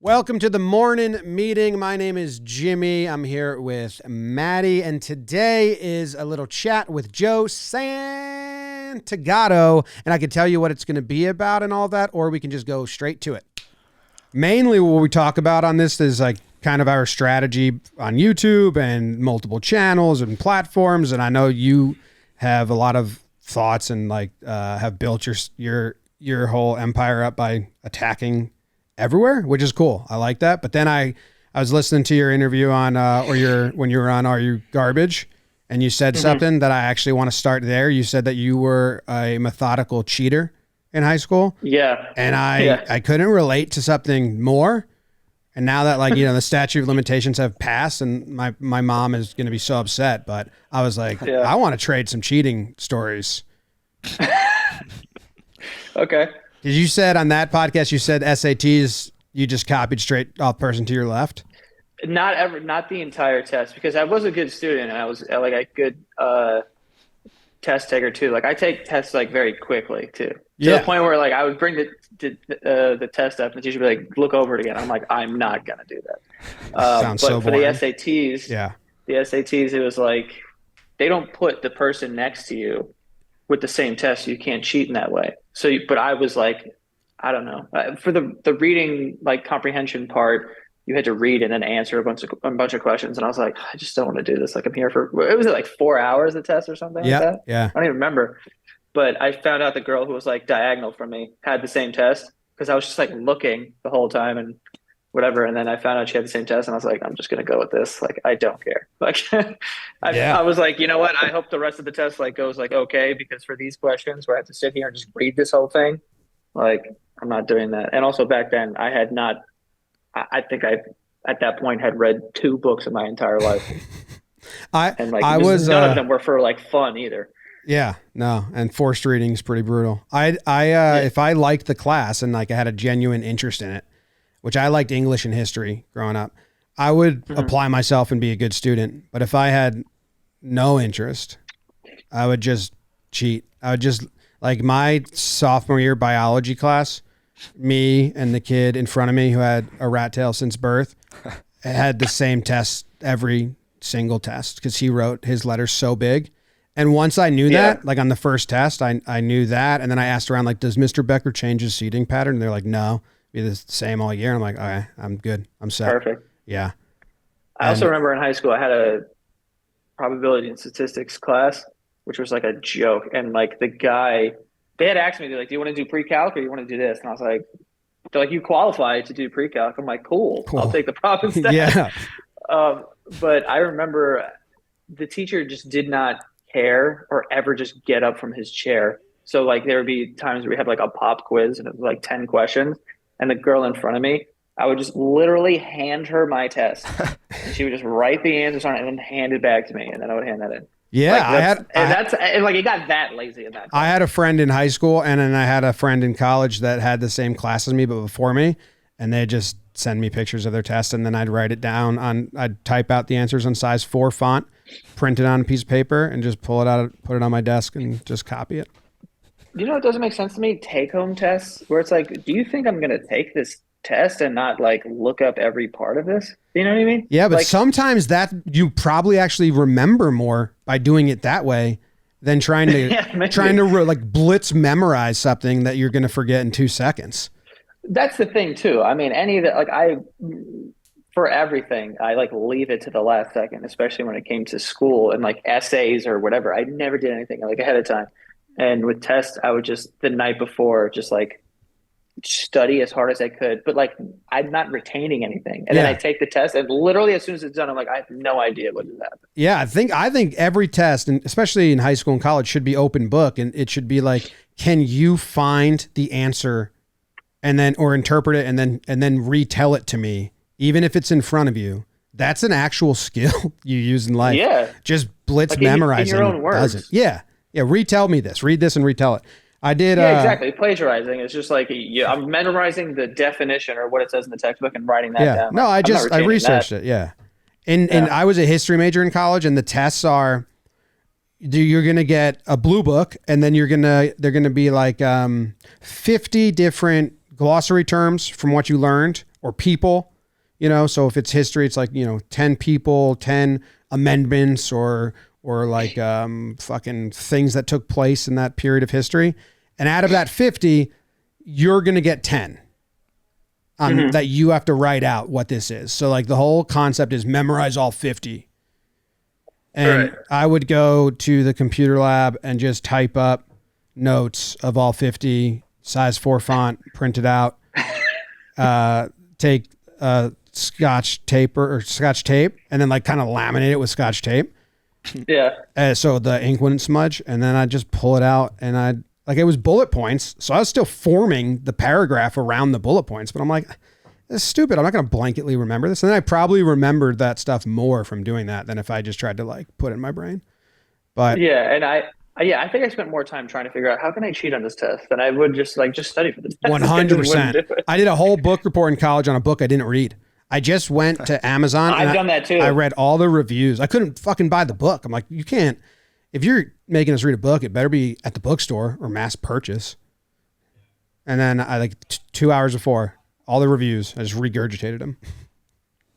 Welcome to the morning meeting. My name is Jimmy. I'm here with Maddie, and today is a little chat with Joe Santagato, and I can tell you what it's going to be about and all that, or we can just go straight to it. Mainly what we talk about on this is like kind of our strategy on YouTube and multiple channels and platforms, and I know you have a lot of thoughts and like have built your whole empire up by attacking everywhere, which is cool. I like that. But then I was listening to your interview on when you were on Are You Garbage, and you said something that I actually want to start there. You said that you were a methodical cheater in high school. Yeah. And I couldn't relate to something more. And now that the statute of limitations have passed, and my mom is going to be so upset, but I was like, I want to trade some cheating stories. Okay. Because you said on that podcast, you said SATs, you just copied straight off person to your left. Not the entire test, because I was a good student and I was like a good test taker too. Like I take tests like very quickly too. To the point where like I would bring the test up and the teacher would be like, look over it again. I'm like, I'm not gonna do that. Sounds but so for boring. the SATs, it was like they don't put the person next to you with the same test. So you can't cheat in that way. But I was like, I don't know. For the reading, like comprehension part, you had to read and then answer a bunch of questions. And I was like, I just don't want to do this. Like I'm here for, it was like 4 hours the test or something like that? Yeah. I don't even remember. But I found out the girl who was like diagonal from me had the same test, because I was just like looking the whole time and whatever. And then I found out she had the same test, and I was like, I'm just going to go with this. Like, I don't care. Like, I was like, you know what? I hope the rest of the test like goes like, okay, because for these questions where I have to sit here and just read this whole thing, like, I'm not doing that. And also back then I had not, I think I, at that point, had read 2 books in my entire life. None of them were for like fun either. Yeah, no. And forced reading is pretty brutal. If I liked the class and like I had a genuine interest in it, which I liked English and history growing up, I would apply myself and be a good student. But if I had no interest, I would just cheat. I would just, like my sophomore year biology class, me and the kid in front of me who had a rat tail since birth had the same test every single test, because he wrote his letters so big. And once I knew that, like on the first test, I knew that. And then I asked around, like, does Mr. Becker change his seating pattern? And they're like, no. Be the same all year. I'm like, okay, I'm good. I'm set. Perfect. Yeah. I also remember in high school, I had a probability and statistics class, which was like a joke. And like the guy, they had asked me, they're like, do you want to do pre-calc or do you want to do this? And I was like, they're like, you qualify to do pre-calc. I'm like, cool. I'll take the prop instead. Yeah. But I remember the teacher just did not care or ever just get up from his chair. So like there would be times where we had like a pop quiz and it was like 10 questions. And the girl in front of me, I would just literally hand her my test. And she would just write the answers on it and then hand it back to me. And then I would hand that in. Yeah. It got that lazy in that time. I had a friend in high school, and then I had a friend in college that had the same class as me, but before me. And they just send me pictures of their test, and then I'd write it down I'd type out the answers on size 4 font, print it on a piece of paper, and just pull it out, put it on my desk and just copy it. You know, it doesn't make sense to me, take-home tests, where it's like, do you think I'm going to take this test and not like look up every part of this? You know what I mean? Yeah, but like, sometimes that you probably actually remember more by doing it that way than trying to like blitz memorize something that you're going to forget in 2 seconds. That's the thing too. I mean, for everything, I like leave it to the last second, especially when it came to school and like essays or whatever. I never did anything like ahead of time. And with tests, I would just the night before just like study as hard as I could, but like I'm not retaining anything. And then I take the test, and literally as soon as it's done, I'm like, I have no idea what just happened. Yeah, I think every test, and especially in high school and college, should be open book, and it should be like, can you find the answer, and then or interpret it, and then retell it to me, even if it's in front of you. That's an actual skill you use in life. Yeah, just blitz like memorizing in your own words. Doesn't. Yeah. Retell me this. Read this and retell it. I did. Yeah, exactly. Plagiarizing is just like I'm memorizing the definition or what it says in the textbook and writing that down. No, I researched it. Yeah. And I was a history major in college, and the tests are, you're going to get a blue book, and then they're going to be like 50 different glossary terms from what you learned, or people, so if it's history, it's like, 10 people, 10 amendments or like fucking things that took place in that period of history. And out of that 50, you're going to get 10 that you have to write out what this is. So like the whole concept is memorize all 50. And I would go to the computer lab and just type up notes of all 50, size 4 font, print it out, take scotch tape or scotch tape and then like kind of laminate it with scotch tape. Yeah. So the ink wouldn't smudge, and then I'd just pull it out, and it was bullet points. So I was still forming the paragraph around the bullet points, but I'm like, this is stupid. I'm not going to blanketly remember this. And then I probably remembered that stuff more from doing that than if I just tried to like put it in my brain. But yeah, and I think I spent more time trying to figure out how can I cheat on this test than I would just study for the test. 100%. I did a whole book report in college on a book I didn't read. I just went to Amazon. I've done that too. I read all the reviews. I couldn't fucking buy the book. I'm like, you can't. If you're making us read a book, it better be at the bookstore or mass purchase. And then I 2 hours before all the reviews, I just regurgitated them.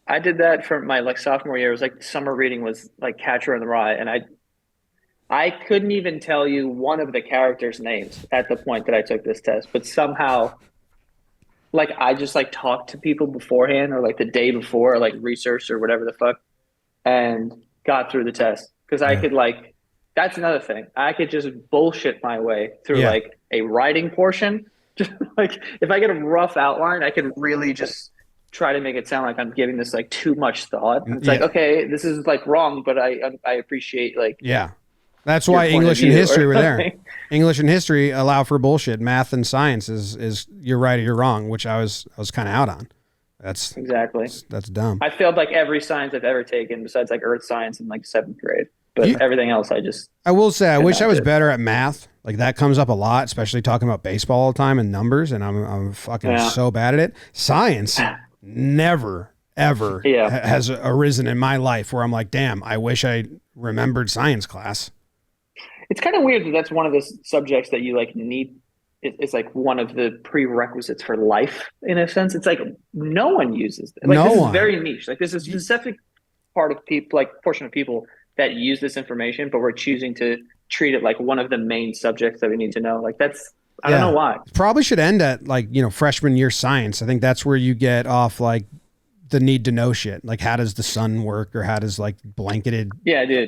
I did that for my sophomore year. It was like summer reading was like Catcher in the Rye, and I couldn't even tell you one of the characters' names at the point that I took this test, but somehow. I just talked to people beforehand or the day before, or researched or whatever the fuck, and got through the test. Because I could that's another thing. I could just bullshit my way through a writing portion. Just if I get a rough outline, I can really just try to make it sound like I'm giving this too much thought. It's okay, this is wrong, but I appreciate yeah. That's why English and history were there. English and history allow for bullshit. Math and science is you're right or you're wrong, which I was kind of out on. That's dumb. I failed every science I've ever taken besides earth science in 7th grade. But everything else I will say I wish I was better at math. That comes up a lot, especially talking about baseball all the time and numbers, and I'm fucking so bad at it. Science never ever has arisen in my life where I'm like, damn, I wish I remembered science class. It's kind of weird that that's one of the subjects that you need. It's one of the prerequisites for life in a sense. It's no one uses it. This is very niche. There's a specific part of people, portion of people that use this information, but we're choosing to treat it like one of the main subjects that we need to know. I don't know why. Probably should end at freshman year science. I think that's where you get off the need to know shit. How does the sun work, or how does blanketed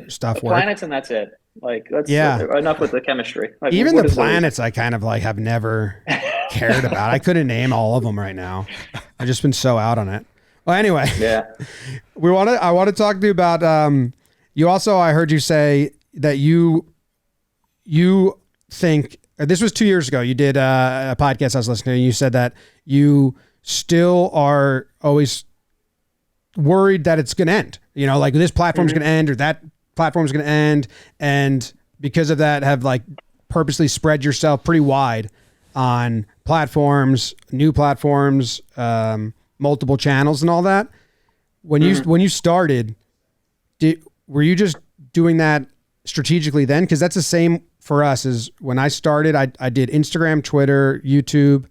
stuff work? Planets, and that's it. That's enough with the chemistry. Even the planets I kind of have never cared about. I couldn't name all of them right now. I've just been so out on it. Well, anyway, I want to talk to you about you also, I heard you say that you think this was 2 years ago. You did a podcast I was listening to, and you said that you still are always worried that it's going to end, this platform's going to end, or that platform's going to end. And because of that have purposely spread yourself pretty wide on platforms, new platforms, multiple channels and all that. When you started, were you just doing that strategically then? Cause that's the same for us as when I started, I did Instagram, Twitter, YouTube,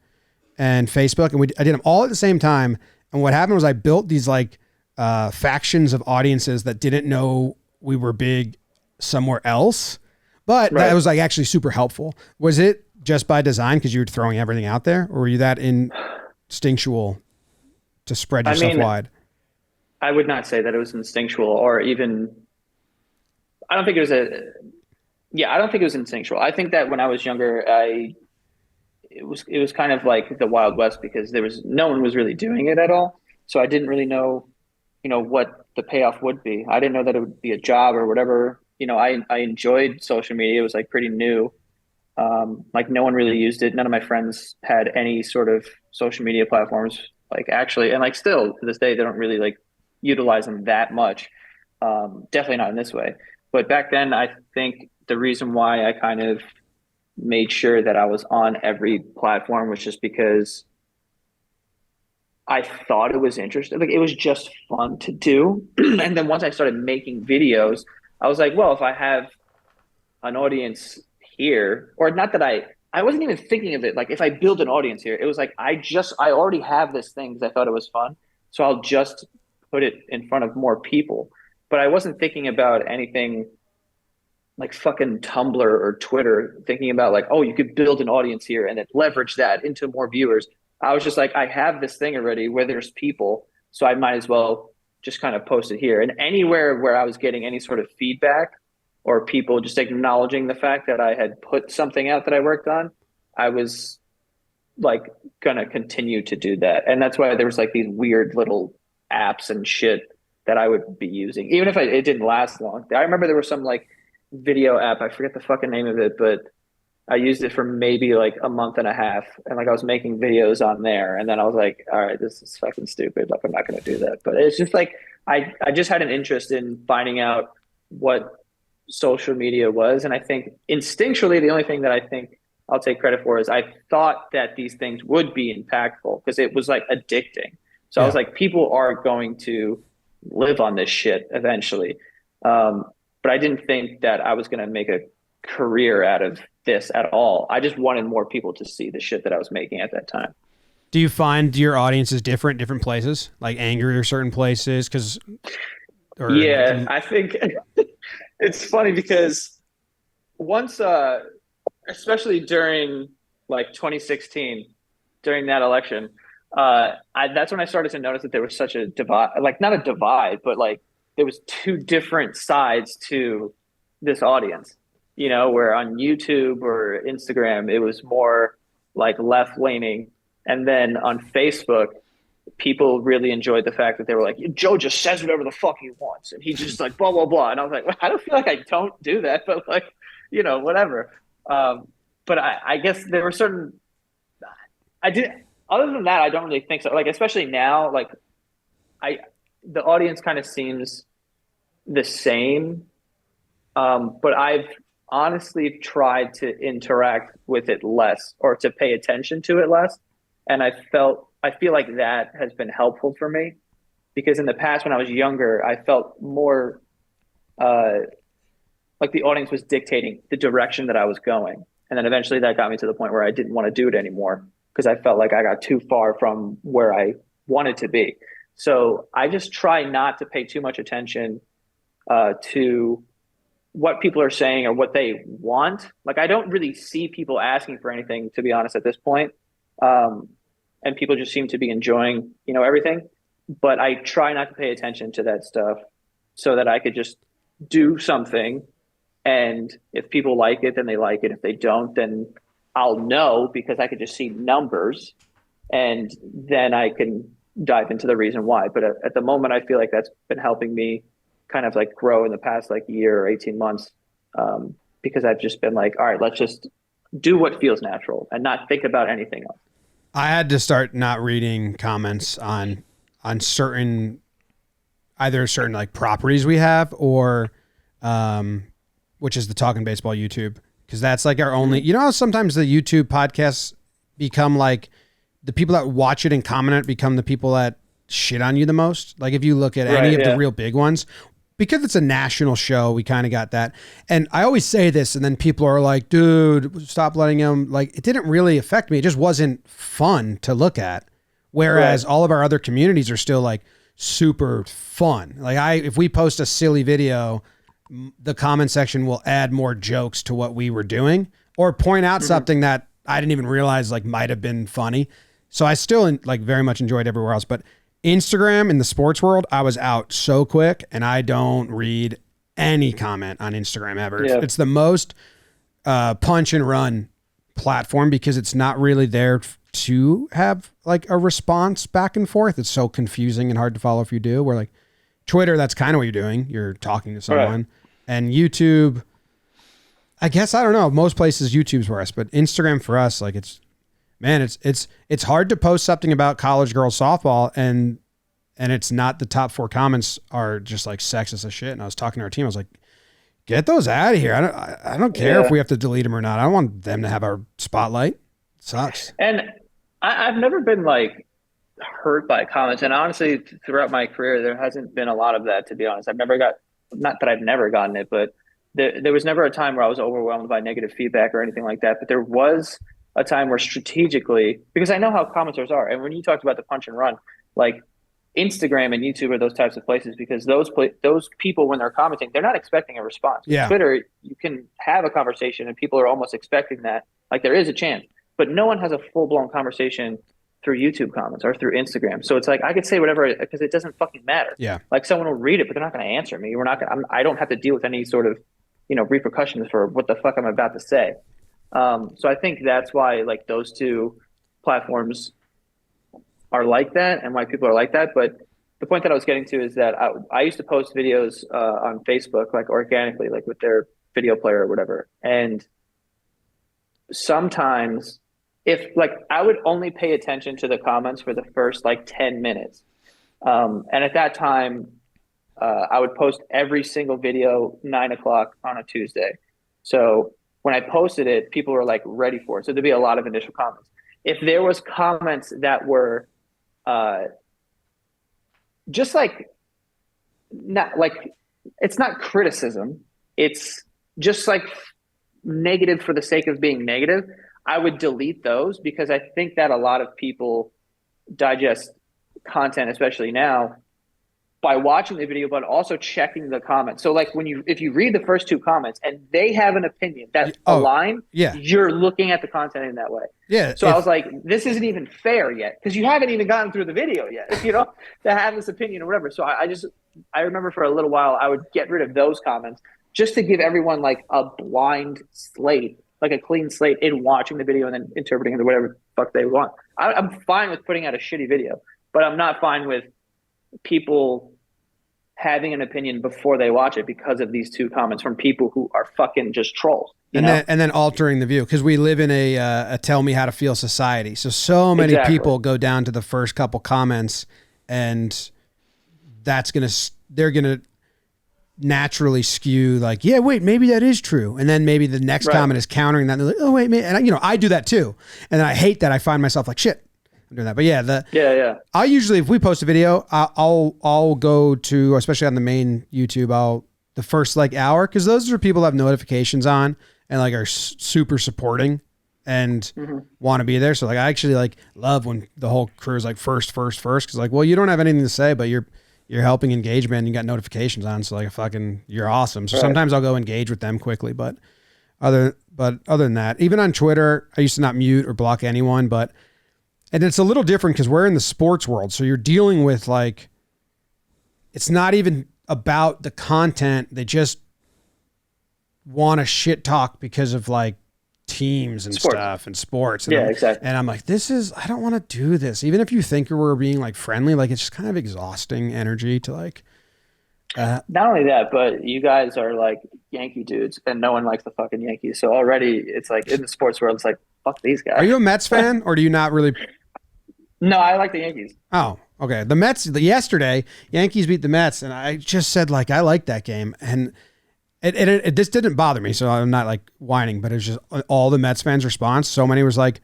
and Facebook. And I did them all at the same time. And what happened was I built these factions of audiences that didn't know we were big somewhere else, but that was actually super helpful. Was it just by design because you were throwing everything out there, or were you that instinctual to spread yourself wide? I would not say that it was instinctual, or even, I don't think it was instinctual. I think that when I was younger, it was kind of like the Wild West, because no one was really doing it at all. So I didn't really know, what the payoff would be. I didn't know that it would be a job or whatever. I enjoyed social media. It was pretty new. No one really used it. None of my friends had any sort of social media platforms, actually, and still to this day, they don't really utilize them that much. Definitely not in this way. But back then, I think the reason why I kind of made sure that I was on every platform was just because I thought it was interesting. It was just fun to do. And then once I started making videos, I was like, well, if I have an audience here, or not that I I wasn't even thinking of it. Like if I build an audience here, it was like I already have this thing because I thought it was fun. So I'll just put it in front of more people. But I wasn't thinking about anything like fucking Tumblr or Twitter, thinking about like, oh, you could build an audience here and then leverage that into more viewers. I was just like, I have this thing already where there's people, so I might as well just kind of post it here. And anywhere where I was getting any sort of feedback or people just acknowledging the fact that I had put something out that I worked on, I was like gonna continue to do that. And that's why there was like these weird little apps and shit that I would be using, even if it didn't last long. I remember there was some like video app. I forget the fucking name of it, but I used it for maybe like a month and a half. And like I was making videos on there. And then I was like, all right, this is fucking stupid. Like I'm not going to do that. But it's just like, I just had an interest in finding out what social media was. And I think instinctually, the only thing that I think I'll take credit for is I thought that these things would be impactful because it was like addicting. So I was like, people are going to live on this shit eventually. But I didn't think that I was going to make a career out of this at all. I just wanted more people to see the shit that I was making at that time. Do you find your audience is different places, like angry or certain places? Yeah, I think it's funny because once, especially during like 2016, during that election, that's when I started to notice that there was such a divide, like not a divide, but like there was two different sides to this audience, you know, where on YouTube or Instagram, it was more like left leaning. And then on Facebook, people really enjoyed the fact that they were like, Joe just says whatever the fuck he wants. And he just like, blah, blah, blah. And I was like, well, I don't feel like I don't do that, but like, you know, whatever. But I guess there were certain, I did, other than that, I don't really think so. Like, especially now, like the audience kind of seems the same. But I've honestly tried to interact with it less or to pay attention to it less. And I feel like that has been helpful for me because in the past, when I was younger, I felt more like the audience was dictating the direction that I was going. And then eventually that got me to the point where I didn't want to do it anymore because I felt like I got too far from where I wanted to be. So I just try not to pay too much attention to what people are saying or what they want. Like I don't really see people asking for anything, to be honest, at this point. And people just seem to be enjoying, you know, everything. But I try not to pay attention to that stuff so that I could just do something. And if people like it, then they like it. If they don't, then I'll know because I could just see numbers and then I can dive into the reason why. But at the moment, I feel like that's been helping me kind of like grow in the past like year or 18 months because I've just been like, all right, let's just do what feels natural and not think about anything else. I had to start not reading comments on certain either certain like properties we have or which is the Talking Baseball YouTube, because that's like our only, you know how sometimes the YouTube podcasts become like the people that watch it and comment it become the people that shit on you the most. Like if you look at any of the real big ones, because it's a national show, we kind of got that. And I always say this, and then people are like, dude, stop letting him, like, it didn't really affect me. It just wasn't fun to look at. Whereas all of our other communities are still like super fun. Like if we post a silly video, the comment section will add more jokes to what we were doing or point out something that I didn't even realize like might've been funny. So I still like very much enjoyed everywhere else, but Instagram in the sports world, I was out so quick and I don't read any comment on Instagram ever. Yeah. It's the most punch and run platform because it's not really there to have like a response back and forth. It's so confusing and hard to follow if you do. Where like Twitter, that's kind of what you're doing. You're talking to someone. Right. And YouTube, I guess, I don't know. Most places YouTube's for us, but Instagram for us, like it's hard to post something about college girls softball and it's not the top 4 comments are just like sexist as shit. And I was talking to our team. I was like, get those out of here. I don't care if we have to delete them or not. I don't want them to have our spotlight. It sucks. And I've never been like hurt by comments. And honestly, throughout my career, there hasn't been a lot of that, to be honest. Not that I've never gotten it, but there was never a time where I was overwhelmed by negative feedback or anything like that, but there was a time where strategically, because I know how commenters are, and when you talked about the punch and run, like Instagram and YouTube are those types of places because those people when they're commenting, they're not expecting a response. With Yeah. Twitter, you can have a conversation and people are almost expecting that. Like there is a chance, but no one has a full blown conversation through YouTube comments or through Instagram. So it's like I could say whatever because it doesn't fucking matter. Yeah. Like someone will read it, but they're not going to answer me. We're not going. I don't have to deal with any sort of repercussions for what the fuck I'm about to say. So I think that's why like those two platforms are like that and why people are like that. But the point that I was getting to is that I used to post videos on Facebook like organically, like with their video player or whatever. And sometimes if like I would only pay attention to the comments for the first like 10 minutes. And at that time, I would post every single video 9 o'clock on a Tuesday. So when I posted it, people were like ready for it. So there'd be a lot of initial comments. If there was comments that were just like not like it's not criticism, it's just like negative for the sake of being negative, I would delete those because I think that a lot of people digest content, especially now, by watching the video, but also checking the comments. So like if you read the first two comments and they have an opinion that align, yeah, you're looking at the content in that way. Yeah. So I was like, this isn't even fair yet because you haven't even gotten through the video yet, to have this opinion or whatever. So I remember for a little while, I would get rid of those comments just to give everyone like a blind slate, like a clean slate in watching the video and then interpreting it or whatever the fuck they want. I'm fine with putting out a shitty video, but I'm not fine with people having an opinion before they watch it because of these two comments from people who are fucking just trolls. And then altering the view because we live in a tell me how to feel society. So many people go down to the first couple comments and they're going to naturally skew like, yeah, wait, maybe that is true. And then maybe the next comment is countering that. And they're like, oh, wait, man. And I do that too. And then I hate that I find myself like, shit, I'm doing that. But yeah, I usually, if we post a video, I'll go to, especially on the main YouTube, the first like hour, because those are people that have notifications on and like are super supporting and want to be there. So like I actually like love when the whole crew is like first, because like, well, you don't have anything to say, but you're helping engagement and you got notifications on. So like you're awesome. So sometimes I'll go engage with them quickly, but other than that, even on Twitter, I used to not mute or block anyone, and it's a little different because we're in the sports world. So you're dealing with like, it's not even about the content. They just want to shit talk because of like teams and stuff and sports. And exactly. And I'm like, I don't want to do this. Even if you think we're being like friendly, like it's just kind of exhausting energy to like. Not only that, but you guys are like Yankee dudes and no one likes the fucking Yankees. So already it's like in the sports world, it's like, fuck these guys. Are you a Mets fan or do you not really? No, I like the Yankees. Oh, okay. The Mets, yesterday, Yankees beat the Mets, and I just said, like, I like that game. And it just didn't bother me, so I'm not, like, whining, but it's just all the Mets fans' response. So many was like,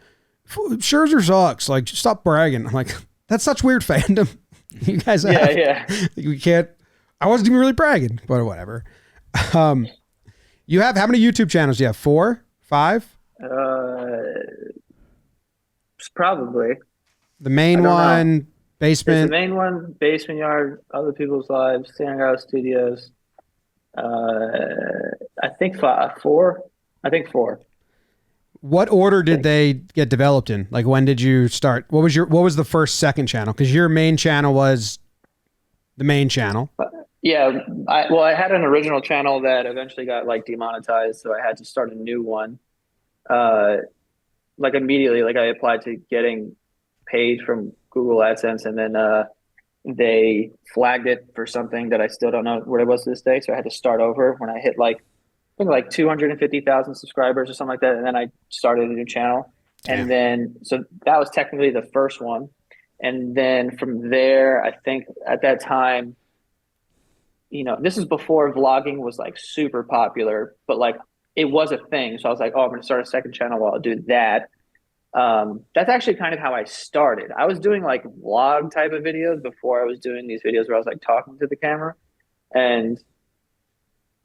Scherzer sucks. Like, stop bragging. I'm like, that's such weird fandom. You guys have. Yeah. We can't. I wasn't even really bragging, but whatever. You have, how many YouTube channels do you have? 4? 5? Probably. The main one, basement. It's the main one, basement yard, other people's lives, Santagato Studios. I think 4. I think 4. What order did they get developed in? Like, when did you start? What was the first second channel? Because your main channel was the main channel. Yeah, I had an original channel that eventually got like demonetized, so I had to start a new one. Like immediately, like I applied to getting paid from Google AdSense, and then they flagged it for something that I still don't know what it was to this day. So I had to start over when I hit like I think like 250,000 subscribers or something like that, and then I started a new channel. Damn. And then so that was technically the first one, and then from there, I think at that time, this is before vlogging was like super popular, but like it was a thing. So I was like, oh, I'm going to start a second channel while I'll do that. That's actually kind of how I started. I was doing like vlog type of videos before I was doing these videos where I was like talking to the camera. And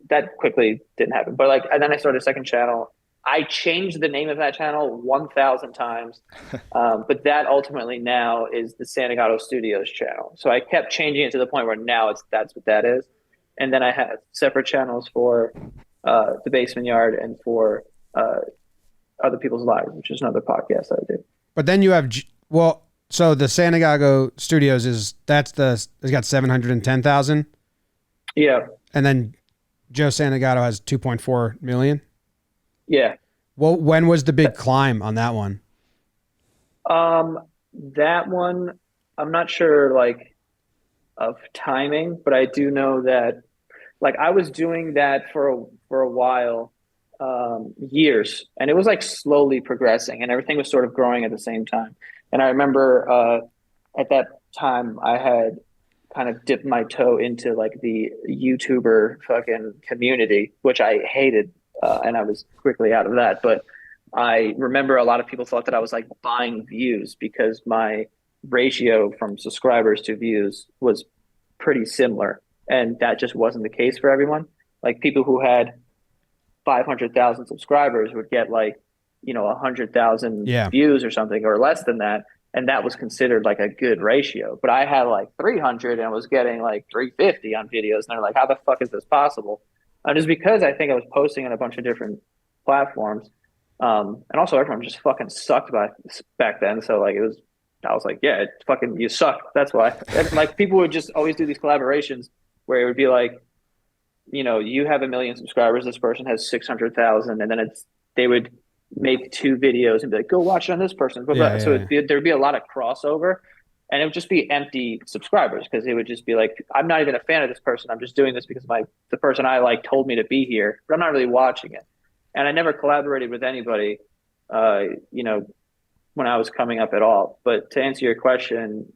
that quickly didn't happen. But like, and then I started a second channel. I changed the name of that channel 1,000 times. But that ultimately now is the Santagato Studios channel. So I kept changing it to the point where now that's what that is. And then I had separate channels for the Basement Yard and for Other People's Lives, which is another podcast that I do. But then you have, well, so the Santagato Studios it's got 710,000. Yeah. And then Joe Santagato has 2.4 million. Yeah. Well, when was the big climb on that one? That one, I'm not sure like of timing, but I do know that like I was doing that for a while, years, and it was like slowly progressing, and everything was sort of growing at the same time. And I remember at that time I had kind of dipped my toe into like the YouTuber fucking community, which I hated, and I was quickly out of that. But I remember a lot of people thought that I was like buying views because my ratio from subscribers to views was pretty similar, and that just wasn't the case for everyone. Like people who had 500,000 subscribers would get like, 100,000 Yeah. views or something or less than that. And that was considered like a good ratio. But I had like 300 and was getting like 350 on videos. And they're like, how the fuck is this possible? And it's because I think I was posting on a bunch of different platforms. And also everyone just fucking sucked back then. So like I was like, yeah, it's fucking, you suck. That's why. And like people would just always do these collaborations where it would be like, you have 1 million subscribers, this person has 600,000, and then they would make 2 videos and be like, go watch it on this person. Yeah, So yeah. there'd be a lot of crossover, and it would just be empty subscribers because it would just be like, I'm not even a fan of this person. I'm just doing this because the person I like told me to be here, but I'm not really watching it. And I never collaborated with anybody, when I was coming up at all. But to answer your question,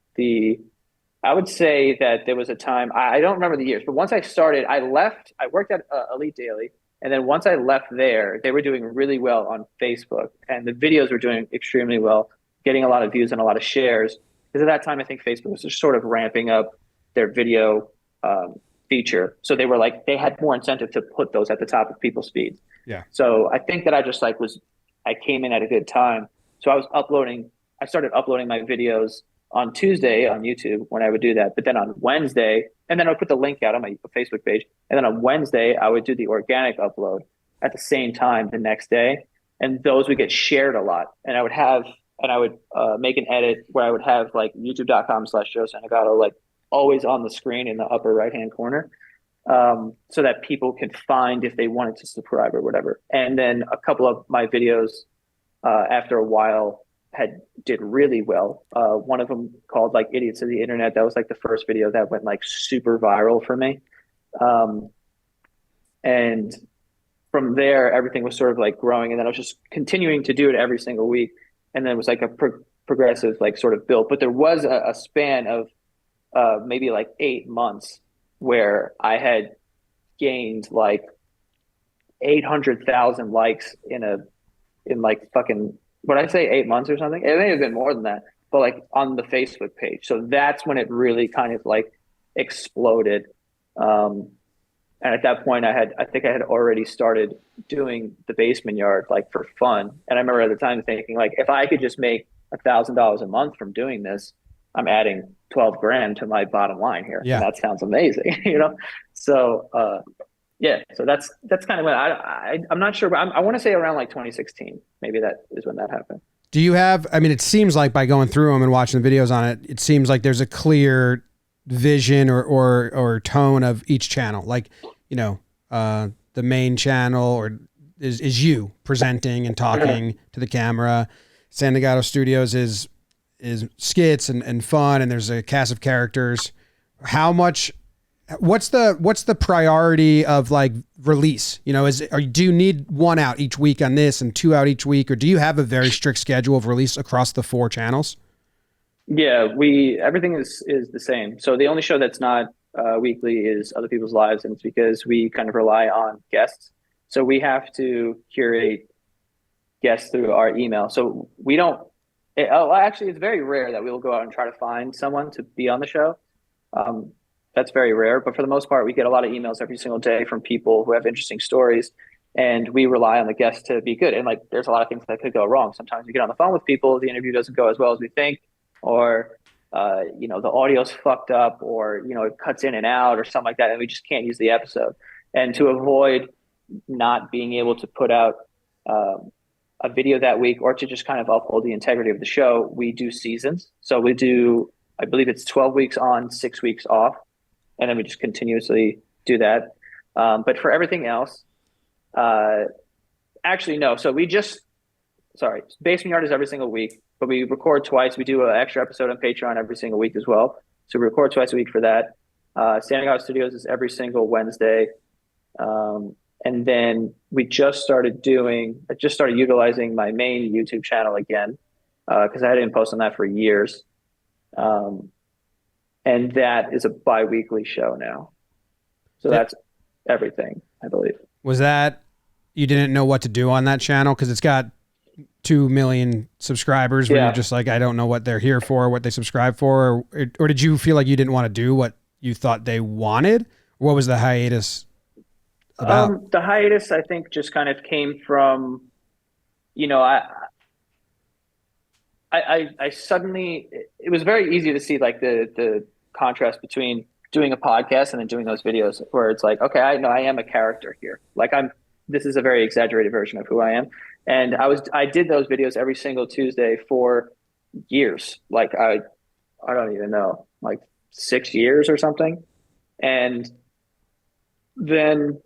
I would say that there was a time, I don't remember the years, but once I started, I left, I worked at Elite Daily. And then once I left there, they were doing really well on Facebook, and the videos were doing extremely well, getting a lot of views and a lot of shares. Because at that time, I think Facebook was just sort of ramping up their video feature. So they were like, they had more incentive to put those at the top of people's feeds. Yeah. So I think that I came in at a good time. So I started uploading my videos on Tuesday on YouTube when I would do that. But then on Wednesday, and then I would put the link out on my Facebook page. And then on Wednesday, I would do the organic upload at the same time the next day. And those would get shared a lot. And I would make an edit where I would have like youtube.com/Joe Santagato, like always on the screen in the upper right-hand corner. So that people could find if they wanted to subscribe or whatever. And then a couple of my videos, after a while, did really well. One of them called like Idiots of the Internet. That was like the first video that went like super viral for me. And from there, everything was sort of like growing. And then I was just continuing to do it every single week. And then it was like a progressive, like sort of build. But there was a span of maybe like 8 months where I had gained like 800,000 likes in like fucking, what I say, 8 months or something? It may have been more than that, but like on the Facebook page. So that's when it really kind of like exploded. And at that point I think I had already started doing the Basement Yard like for fun. And I remember at the time thinking like, if I could just make $1,000 a month from doing this, I'm adding 12 grand to my bottom line here. Yeah. And that sounds amazing, So, yeah, so that's kind of when I'm not sure, but I want to say around like 2016, maybe that is when that happened. Do you have, I mean, it seems like by going through them and watching the videos on it, it seems like there's a clear vision or tone of each channel. Like, the main channel or is you presenting and talking to the camera. Santagato Studios is skits and fun, and there's a cast of characters. What's the priority of like release? Do you need one out each week on this and 2 out each week, or do you have a very strict schedule of release across the 4 channels? Yeah, everything is the same. So the only show that's not weekly is Other People's Lives, and it's because we kind of rely on guests. So we have to curate guests through our email. So we don't. Actually, it's very rare that we will go out and try to find someone to be on the show. that's very rare. But for the most part, we get a lot of emails every single day from people who have interesting stories, and we rely on the guests to be good. And like, there's a lot of things that could go wrong. Sometimes we get on the phone with people, the interview doesn't go as well as we think, or the audio's fucked up, or it cuts in and out, or something like that, and we just can't use the episode. And to avoid not being able to put out a video that week, or to just kind of uphold the integrity of the show, we do seasons. So we do, I believe it's 12 weeks on, 6 weeks off, and then we just continuously do that. But for everything else, actually no. So Basement Yard is every single week, but we record twice. We do an extra episode on Patreon every single week as well. So we record twice a week for that. Santagato Studios is every single Wednesday. And then I just started utilizing my main YouTube channel again, because I hadn't posted on that for years. And that is a bi-weekly show now. So that's everything, I believe. Was that, you didn't know what to do on that channel? Because it's got 2 million subscribers where you're just like, I don't know what they're here for, what they subscribe for, or did you feel like you didn't want to do what you thought they wanted? What was the hiatus about? The hiatus, I think, just kind of came from, I suddenly, it was very easy to see like the contrast between doing a podcast and then doing those videos, where it's like, okay, I know I am a character here. Like this is a very exaggerated version of who I am. And I did those videos every single Tuesday for years. Like I don't even know, like 6 years or something. And then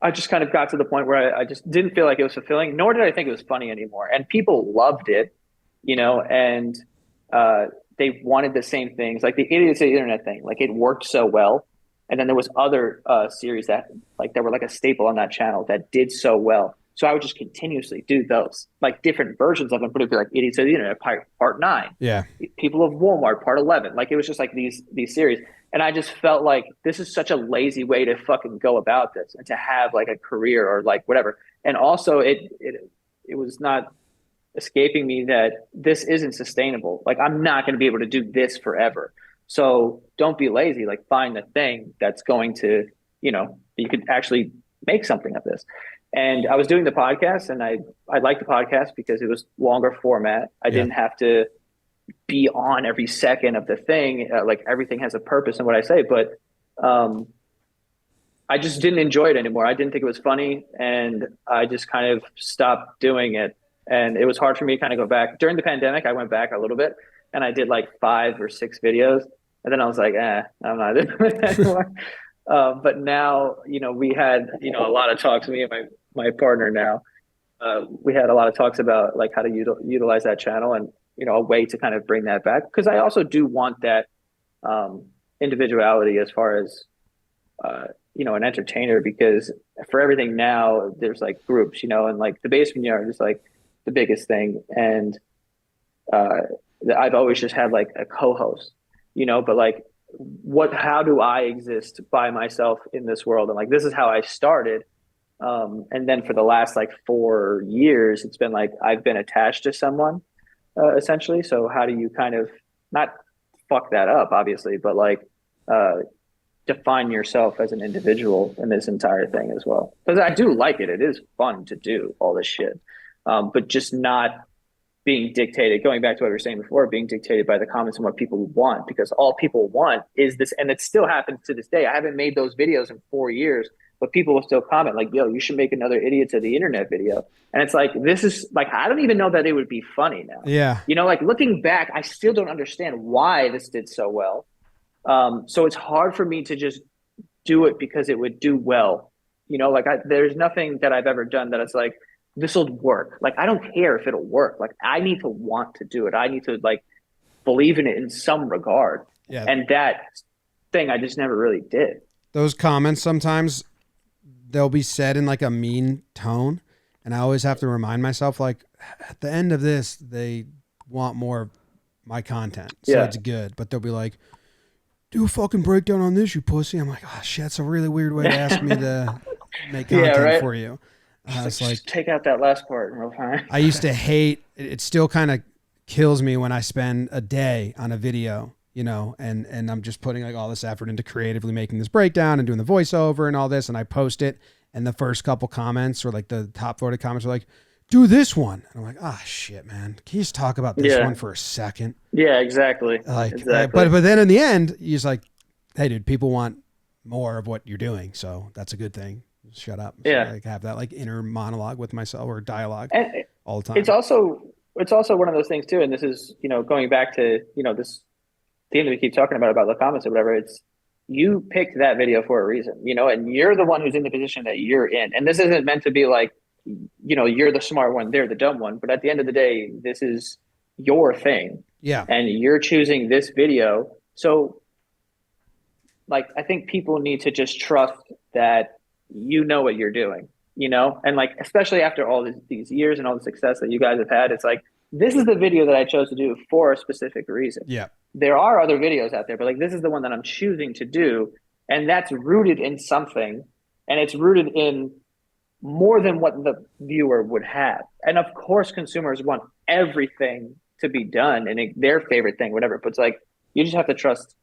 I just kind of got to the point where I just didn't feel like it was fulfilling, nor did I think it was funny anymore. And people loved it, and they wanted the same things. Like the Idiots of the Internet thing, like it worked so well. And then there was other series that were like a staple on that channel that did so well. So I would just continuously do those, like different versions of them, but it'd be like Idiots of the Internet part 9. Yeah. People of Walmart part 11. Like it was just like these series. And I just felt like this is such a lazy way to fucking go about this, and to have like a career or like whatever. And also it was not escaping me that this isn't sustainable. Like I'm not going to be able to do this forever. So don't be lazy, like find the thing that's going to, you could actually make something of this. And I was doing the podcast, and I liked the podcast because it was longer format. I didn't have to be on every second of the thing. Like everything has a purpose in what I say, but I just didn't enjoy it anymore. I didn't think it was funny, and I just kind of stopped doing it. And it was hard for me to kind of go back. During the pandemic, I went back a little bit, and I did like 5 or 6 videos. And then I was like, I'm not doing it anymore. But now, we had, a lot of talks, me and my partner now, we had a lot of talks about like how to utilize that channel, and, a way to kind of bring that back. Because I also do want that individuality as far as, an entertainer, because for everything now, there's like groups, and like the Basement Yard is like the biggest thing. And I've always just had like a co-host, but like, how do I exist by myself in this world? And like, this is how I started. And then for the last like 4 years, it's been like, I've been attached to someone, essentially. So how do you kind of not fuck that up, obviously, but like, define yourself as an individual in this entire thing as well? Because I do like it. It is fun to do all this shit. But just not being dictated, going back to what we were saying before, being dictated by the comments and what people want, because all people want is this. And it still happens to this day. I haven't made those videos in 4 years, but people will still comment like, yo, you should make another Idiots of the Internet video. And it's like, this is like, I don't even know that it would be funny now. Yeah. Like looking back, I still don't understand why this did so well. So it's hard for me to just do it because it would do well. There's nothing that I've ever done that it's like, this will work. Like, I don't care if it'll work. Like, I need to want to do it. I need to like believe in it in some regard. Yeah. And that thing I just never really did. Those comments, sometimes they'll be said in like a mean tone. And I always have to remind myself, like, at the end of this, they want more of my content. So it's good. But they'll be like, do a fucking breakdown on this, you pussy. I'm like, oh shit, that's a really weird way to ask me to make content for you. It's like, take out that last part real fast. I used to hate it. Still kind of kills me when I spend a day on a video and I'm just putting like all this effort into creatively making this breakdown and doing the voiceover and all this, and I post it, and the first couple comments or like the top voted comments are like, do this one. And I'm like, ah, shit, man. Can you just talk about this Yeah. one for a second? Yeah, exactly. Like, Exactly. but then in the end, he's like, hey, dude, people want more of what you're doing, so that's a good thing. Shut up. So Yeah. I like have that like inner monologue with myself or dialogue And all the it's time. also it's also one of those things too, and this is, going back to, this theme that we keep talking about the comments or whatever. It's you picked that video for a reason, and you're the one who's in the position that you're in. And this isn't meant to be like, you're the smart one, they're the dumb one. But at the end of the day, this is your thing. Yeah. And you're choosing this video. So like I think people need to just trust that you know what you're doing, and like especially after all these years and all the success that you guys have had, it's like this is the video that I chose to do for a specific reason. Yeah. There are other videos out there, but like this is the one that I'm choosing to do, and that's rooted in something, and it's rooted in more than what the viewer would have. And of course, consumers want everything to be done and their favorite thing, whatever. But it's like you just have to trust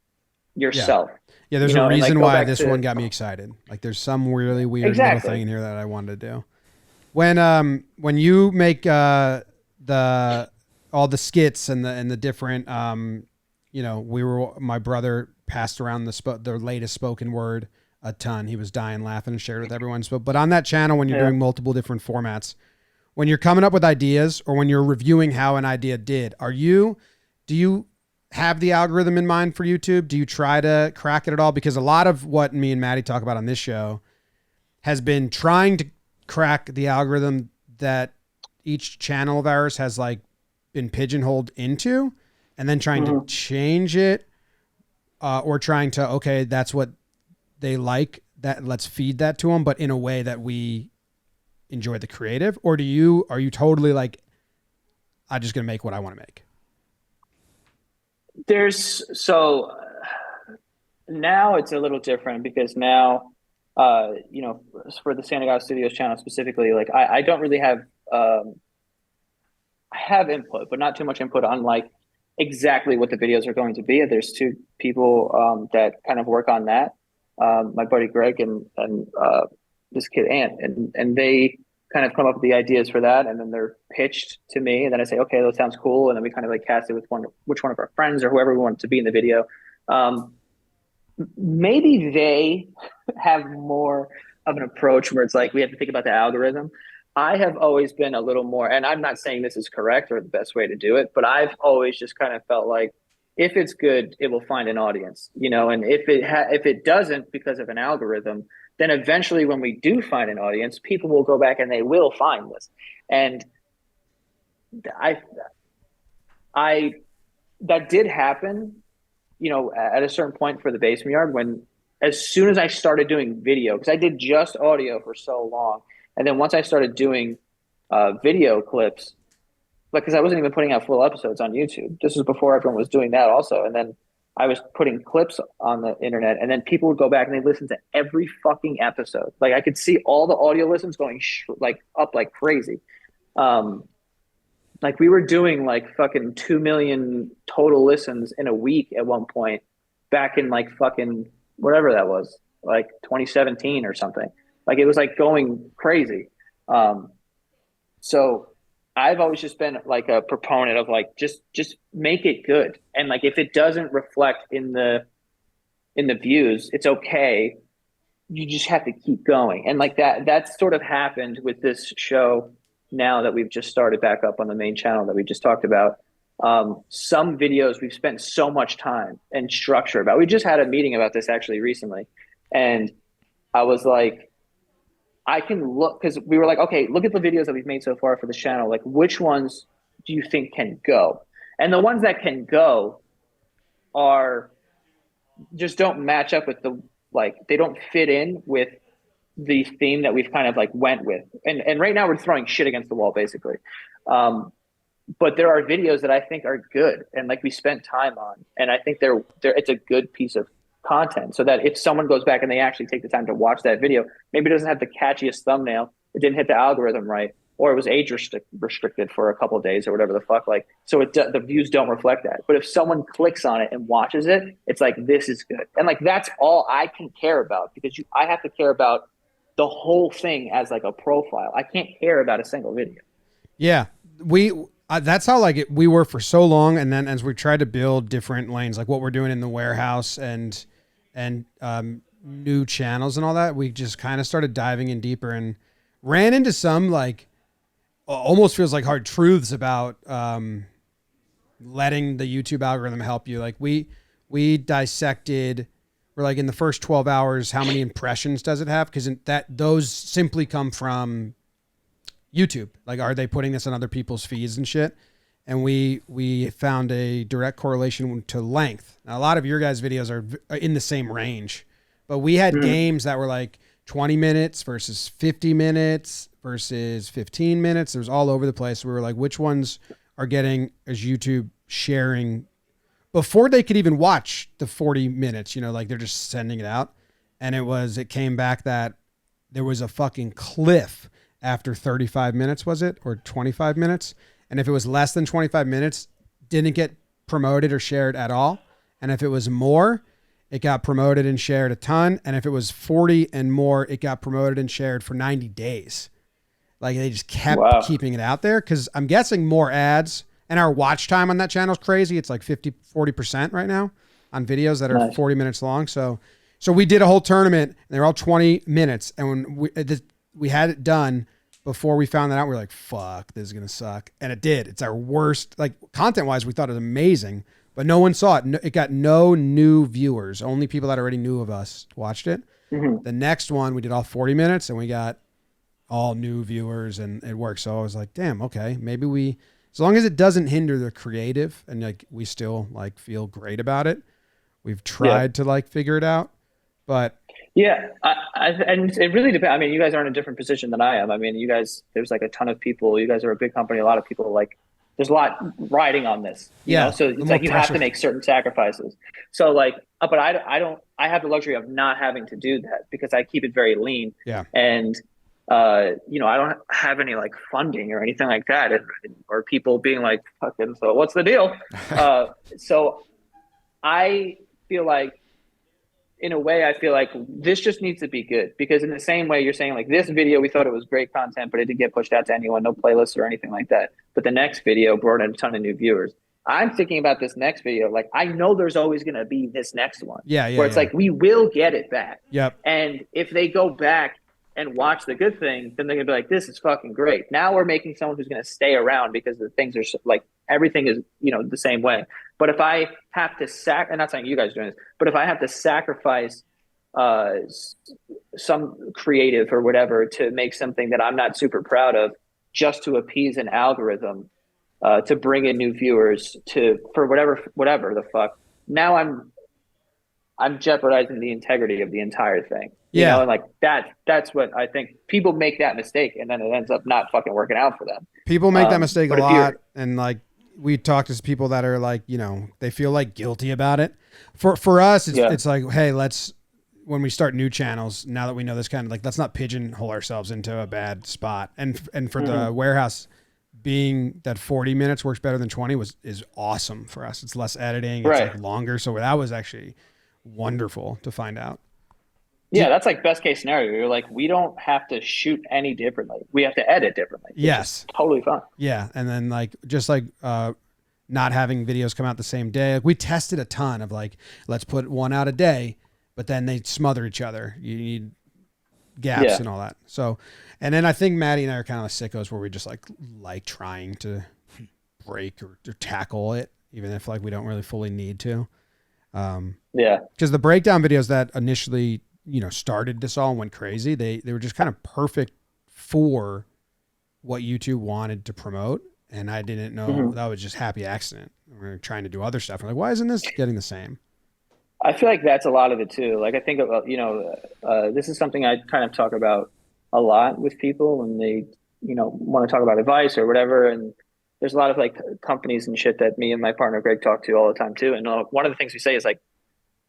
Yeah. yourself. Yeah, there's And a like reason go why back this to one got me excited. Like there's some really weird little exactly. thing in here that I wanted to do. When you make the all the skits and the different my brother passed around the latest spoken word a ton. He was dying laughing and shared with everyone. But on that channel, when you're Yeah. doing multiple different formats, when you're coming up with ideas or when you're reviewing how an idea did, do you have the algorithm in mind for YouTube? Do you try to crack it at all? Because a lot of what me and Maddie talk about on this show has been trying to crack the algorithm that each channel of ours has like been pigeonholed into, and then trying to change it, or trying to, okay, that's what they like, that let's feed that to them, but in a way that we enjoy the creative. Or are you totally like, I'm just going to make what I want to make? Now it's a little different because now, for the Santagato Studios channel specifically, like I don't really have, I have input, but not too much input on like exactly what the videos are going to be. There's two people that kind of work on that. My buddy Greg and this kid Ant, and they kind of come up with the ideas for that, and then they're pitched to me, and then I say, okay, that sounds cool, and then we kind of like cast it with which one of our friends or whoever we want to be in the video. Maybe they have more of an approach where it's like we have to think about the algorithm. I have always been a little more, and I'm not saying this is correct or the best way to do it, but I've always just kind of felt like if it's good, it will find an audience, and if it doesn't because of an algorithm, then eventually when we do find an audience, people will go back and they will find this. And I that did happen, at a certain point for the Basement Yard, when as soon as I started doing video, because I did just audio for so long, and then once I started doing video clips, like because I wasn't even putting out full episodes on YouTube. This was before everyone was doing that also, and then I was putting clips on the internet, and then people would go back and they listen to every fucking episode. Like I could see all the audio listens going like up like crazy. Like we were doing like fucking 2 million total listens in a week at one point back in like fucking whatever that was, like 2017 or something. Like it was like going crazy. So I've always just been like a proponent of like just make it good. And like if it doesn't reflect in the views, it's okay. You just have to keep going. And like that sort of happened with this show now that we've just started back up on the main channel that we just talked about. Some videos we've spent so much time and structure about. We just had a meeting about this actually recently. And I was like, I can look, because we were like, okay, look at the videos that we've made so far for the channel. Like, which ones do you think can go? And the ones that can go are just don't match up with they don't fit in with the theme that we've kind of like went with. And right now we're throwing shit against the wall, basically. But there are videos that I think are good and like we spent time on. And I think it's a good piece of content, so that if someone goes back and they actually take the time to watch that video, maybe it doesn't have the catchiest thumbnail, it didn't hit the algorithm right, or it was restricted for a couple of days or whatever the fuck. Like, so the views don't reflect that. But if someone clicks on it and watches it, it's like, this is good. And like, that's all I can care about, because I have to care about the whole thing as like a profile. I can't care about a single video. Yeah, that's how like we were for so long, and then as we tried to build different lanes, like what we're doing in the warehouse and new channels and all that, we just kind of started diving in deeper and ran into some like almost feels like hard truths about letting the YouTube algorithm help you. Like we dissected. We're like, in the first 12 hours, how many impressions does it have? Because those simply come from YouTube. Like, are they putting this on other people's feeds and shit? And we found a direct correlation to length. Now, a lot of your guys' videos are in the same range, but we had games that were like 20 minutes versus 50 minutes versus 15 minutes. It was all over the place. We were like, which ones are getting as YouTube sharing before they could even watch the 40 minutes, like they're just sending it out. And it came back that there was a fucking cliff after 35 minutes, was it? Or 25 minutes. And if it was less than 25 minutes, didn't get promoted or shared at all. And if it was more, it got promoted and shared a ton. And if it was 40 and more, it got promoted and shared for 90 days. Like they just kept keeping it out there. Cause I'm guessing more ads. And our watch time on that channel is crazy. It's like 40% right now on videos that are 40 minutes long. So we did a whole tournament and they're all 20 minutes. And when we had it done before we found that out, we were like, fuck, this is going to suck. And it did. It's our worst, like content wise, we thought it was amazing, but no one saw it. It got no new viewers. Only people that already knew of us watched it. Mm-hmm. The next one, we did all 40 minutes and we got all new viewers and it worked. So I was like, damn, okay, maybe as long as it doesn't hinder the creative and like we still like feel great about it, we've tried to like figure it out. But yeah, and it really depends. I mean, you guys are in a different position than I am. I mean, you guys, there's like a ton of people. You guys are a big company. A lot of people like, there's a lot riding on this. You know? So it's like you have to make certain sacrifices. So like, but I have the luxury of not having to do that because I keep it very lean. Yeah. And I don't have any like funding or anything like that, or people being like, fucking, so what's the deal? So I feel like, in a way, I feel like this just needs to be good, because in the same way you're saying like this video, we thought it was great content, but it didn't get pushed out to anyone, no playlists or anything like that. But the next video brought in a ton of new viewers. I'm thinking about this next video. Like, I know there's always going to be this next one where it's like, we will get it back. Yep. And if they go back and watch the good thing, then they're gonna be like, this is fucking great. Now we're making someone who's gonna stay around because the things are like, everything is, the same way. But if I have to I'm not saying you guys are doing this, but if I have to sacrifice some creative or whatever to make something that I'm not super proud of just to appease an algorithm, to bring in new viewers for whatever the fuck, now I'm jeopardizing the integrity of the entire thing. And like that's what I think. People make that mistake and then it ends up not fucking working out for them. People make that mistake a lot. And like, we talk to people that are like, they feel like guilty about it. For us, it's like, hey, when we start new channels, now that we know this kind of like, let's not pigeonhole ourselves into a bad spot. And for the warehouse, being that 40 minutes works better than 20 is awesome for us. It's less editing. It's like longer. So that was actually wonderful to find out. Yeah, that's like best case scenario. You're like, we don't have to shoot any differently. We have to edit differently. Yes. Totally fine. Yeah. And then like, just like not having videos come out the same day. Like, we tested a ton of like, let's put one out a day, but then they smother each other. You need gaps and all that. So, and then I think Maddie and I are kind of like sickos where we just like trying to break or tackle it, even if like we don't really fully need to. Because the breakdown videos that initially, started this all and went crazy, they were just kind of perfect for what YouTube wanted to promote. And I didn't know that was just happy accident. We're trying to do other stuff. We're like, why isn't this getting the same? I feel like that's a lot of it too. Like, I think about, this is something I kind of talk about a lot with people when they, want to talk about advice or whatever. And there's a lot of like companies and shit that me and my partner Greg talk to all the time too. And one of the things we say is like,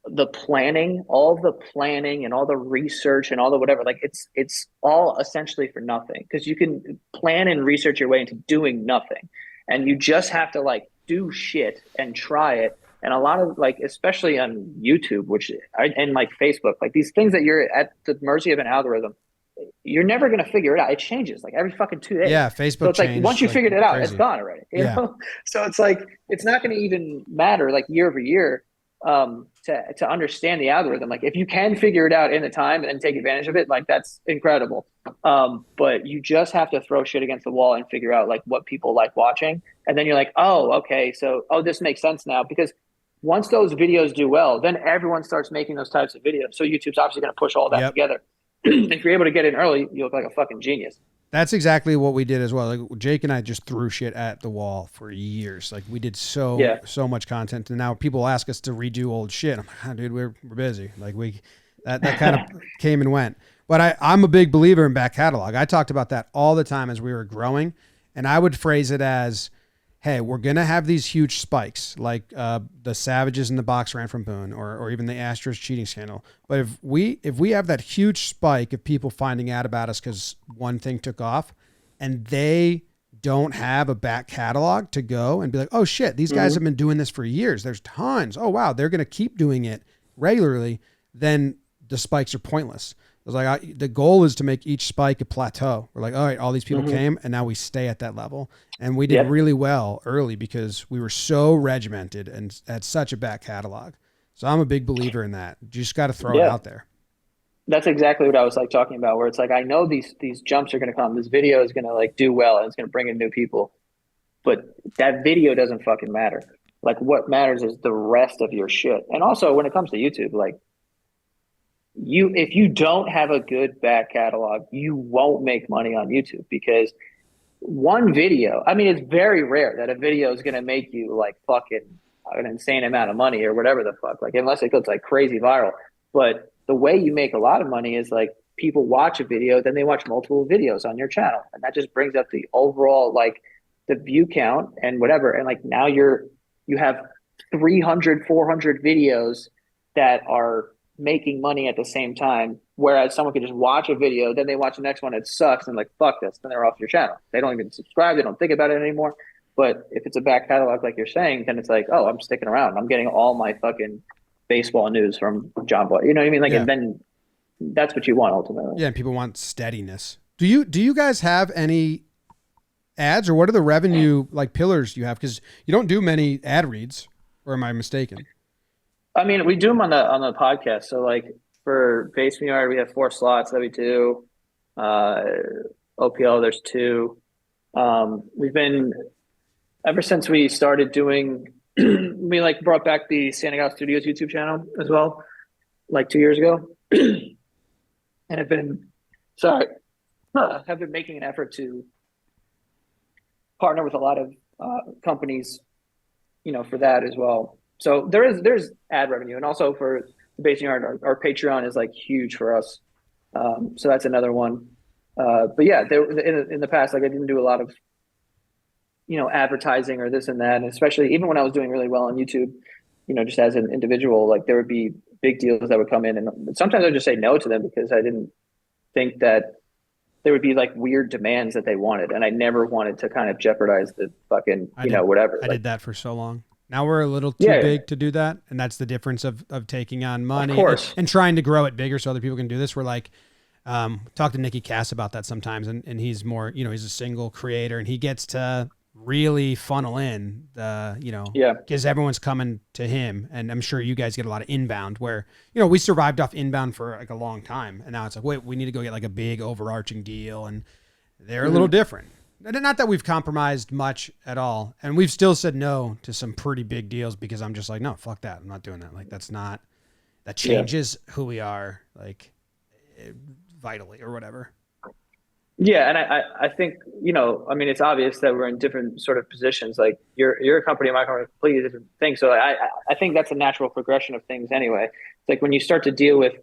the planning, all the planning and all the research and all the whatever, like it's all essentially for nothing because you can plan and research your way into doing nothing. And you just have to like do shit and try it. And a lot of like, especially on YouTube, and like Facebook, like these things that you're at the mercy of an algorithm, you're never going to figure it out. It changes like every fucking 2 days. Yeah, So Facebook it's like once changed you like figured it out, it's crazy. gone already. You Yeah. know, so it's like it's not going to even matter like year over year to understand the algorithm. Like if you can figure it out in the time and take advantage of it, like that's incredible. But you just have to throw shit against the wall and figure out like what people like watching, and then you're like, oh, okay, so this makes sense now because once those videos do well, then everyone starts making those types of videos. So YouTube's obviously going to push all that Yep. together. If you're able to get in early, you look like a fucking genius. That's exactly what we did as well. Like Jake and I just threw shit at the wall for years. Like we did Yeah. so much content, and now people ask us to redo old shit. I'm like, oh, dude, we're busy. Like that kind of came and went. But I'm a big believer in back catalog. I talked about that all the time as we were growing, and I would phrase it as, hey, we're gonna have these huge spikes, like the Savages in the box ran from Boone, or even the Astros cheating scandal. But if we have that huge spike of people finding out about us because one thing took off, and they don't have a back catalog to go and be like, oh shit, these guys have been doing this for years. There's tons. Oh wow, they're gonna keep doing it regularly. Then the spikes are pointless. It was like the goal is to make each spike a plateau. We're like, all right, all these people came, and now we stay at that level. And we did Yep. really well early because we were so regimented and had such a back catalog. So I'm a big believer in that. You just got to throw it Yeah. out there. That's exactly what I was like talking about, where it's like I know these jumps are going to come. This video is going to like do well and it's going to bring in new people, but that video doesn't fucking matter. Like what matters is the rest of your shit. And also when it comes to YouTube, like if you don't have a good back catalog, you won't make money on YouTube because one video, I mean, it's very rare that a video is going to make you like fucking an insane amount of money or whatever the fuck, like unless it goes like crazy viral. But the way you make a lot of money is like people watch a video, then they watch multiple videos on your channel. And that just brings up the overall, like the view count and whatever. And like now you have 300, 400 videos that are making money at the same time. Whereas someone could just watch a video, then they watch the next one, it sucks, and like, fuck this, then they're off your channel. They don't even subscribe, they don't think about it anymore. But if it's a back catalog like you're saying, then it's like, oh, I'm sticking around. I'm getting all my fucking baseball news from Jomboy. You know what I mean? Like, Yeah. and then that's what you want ultimately. Yeah, and people want steadiness. Do you guys have any ads, or what are the revenue like pillars you have? Because you don't do many ad reads, or am I mistaken? I mean, we do them on the podcast. So like for Basement Yard, we have 4 slots, W2. OPL, there's 2. We've been ever since we started doing we like brought back the Santagato Studios YouTube channel as well, like 2 years ago. And have been making an effort to partner with a lot of companies, you know, for that as well. So there's ad revenue, and also for the Basement Yard, our Patreon is like huge for us. So that's another one. But yeah, in the past, like I didn't do a lot of, you know, advertising or this and that, and especially even when I was doing really well on YouTube, you know, just as an individual, like there would be big deals that would come in, and sometimes I'd just say no to them because I didn't think that there would be like weird demands that they wanted, and I never wanted to kind of jeopardize the fucking, whatever. I did that for so long. Now we're a little too big to do that, and that's the difference of taking on money Of course. and trying to grow it bigger so other people can do this. We're like, talk to Nicky Cass about that sometimes, and he's more, you know, he's a single creator, and he gets to really funnel in the, you know, because everyone's coming to him, and I'm sure you guys get a lot of inbound where, you know, we survived off inbound for like a long time, and now it's like, wait, we need to go get like a big overarching deal, and they're a little different. Not that we've compromised much at all, and we've still said no to some pretty big deals because I'm just like, no, fuck that, I'm not doing that. Like that changes who we are, like vitally or whatever. Yeah, and I think, you know, I mean, it's obvious that we're in different sort of positions. Like you're a company, my company, completely different things. So I think that's a natural progression of things anyway. It's like when you start to deal with,